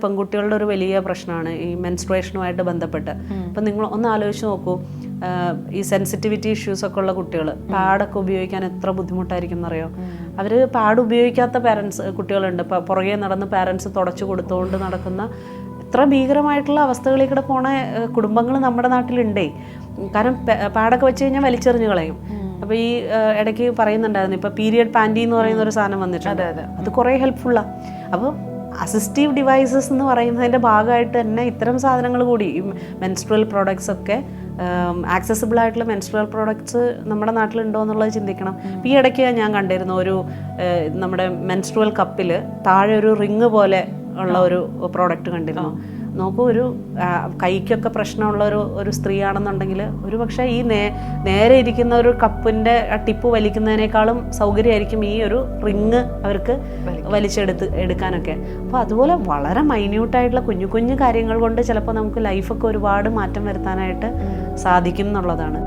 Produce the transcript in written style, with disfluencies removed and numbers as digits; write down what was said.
പെൺകുട്ടികളുടെ ഒരു വലിയ പ്രശ്നമാണ് ഈ മെൻസ്ട്രുവേഷനുമായിട്ട് ബന്ധപ്പെട്ട്. അപ്പം നിങ്ങൾ ഒന്ന് ആലോചിച്ച് നോക്കൂ, ഈ സെൻസിറ്റിവിറ്റി ഇഷ്യൂസ് ഒക്കെ ഉള്ള കുട്ടികൾ പാഡൊക്കെ ഉപയോഗിക്കാൻ എത്ര ബുദ്ധിമുട്ടായിരിക്കും എന്നറിയോ. അവർ പാഡ് ഉപയോഗിക്കാത്ത കുട്ടികളുണ്ട്. ഇപ്പം പുറകെ നടന്ന് പാരൻസ് തുടച്ചു കൊടുത്തുകൊണ്ട് നടക്കുന്ന എത്ര ഭീകരമായിട്ടുള്ള അവസ്ഥകളിൽ കൂടെ പോണ കുടുംബങ്ങൾ നമ്മുടെ നാട്ടിലുണ്ടേ. കാരണം പാഡൊക്കെ വെച്ച് കഴിഞ്ഞാൽ വലിച്ചെറിഞ്ഞ് കളയും. അപ്പോൾ ഈ ഇടയ്ക്ക് പറയുന്നുണ്ടായിരുന്നു, ഇപ്പോൾ പീരിയഡ് പാൻറ്റി എന്ന് പറയുന്ന ഒരു സാധനം വന്നിട്ടുണ്ട്. അത് കുറേ ഹെൽപ്ഫുള്ളാണ്. അപ്പോൾ അസിസ്റ്റീവ് ഡിവൈസസ് എന്ന് പറയുന്നതിൻ്റെ ഭാഗമായിട്ട് തന്നെ ഇത്തരം സാധനങ്ങൾ കൂടി ഈ മെൻസ്ട്രുവൽ പ്രോഡക്ട്സ് ഒക്കെ ആക്സസിബിൾ ആയിട്ടുള്ള മെൻസ്ട്രുവൽ പ്രോഡക്ട്സ് നമ്മുടെ നാട്ടിലുണ്ടോ എന്നുള്ളത് ചിന്തിക്കണം. ഈ ഇടയ്ക്ക് ഞാൻ കണ്ടിരുന്നു ഒരു നമ്മുടെ മെൻസ്ട്രുവൽ കപ്പിൽ താഴെ ഒരു റിങ് പോലെ ഉള്ള ഒരു പ്രോഡക്റ്റ് കണ്ടിരുന്നു. നോക്കൂ, ഒരു കൈക്കൊക്കെ പ്രശ്നമുള്ള ഒരു സ്ത്രീയാണെന്നുണ്ടെങ്കിൽ ഒരു പക്ഷേ ഈ നേരെ ഇരിക്കുന്ന ഒരു കപ്പിൻ്റെ ടിപ്പ് വലിക്കുന്നതിനേക്കാളും സൗകര്യമായിരിക്കും ഈ ഒരു റിങ് അവർക്ക് എടുക്കാനൊക്കെ. അപ്പോൾ അതുപോലെ വളരെ മൈന്യൂട്ടായിട്ടുള്ള കുഞ്ഞു കുഞ്ഞു കാര്യങ്ങൾ കൊണ്ട് ചിലപ്പോൾ നമുക്ക് ലൈഫൊക്കെ ഒരുപാട് മാറ്റം വരുത്താനായിട്ട് സാധിക്കും എന്നുള്ളതാണ്.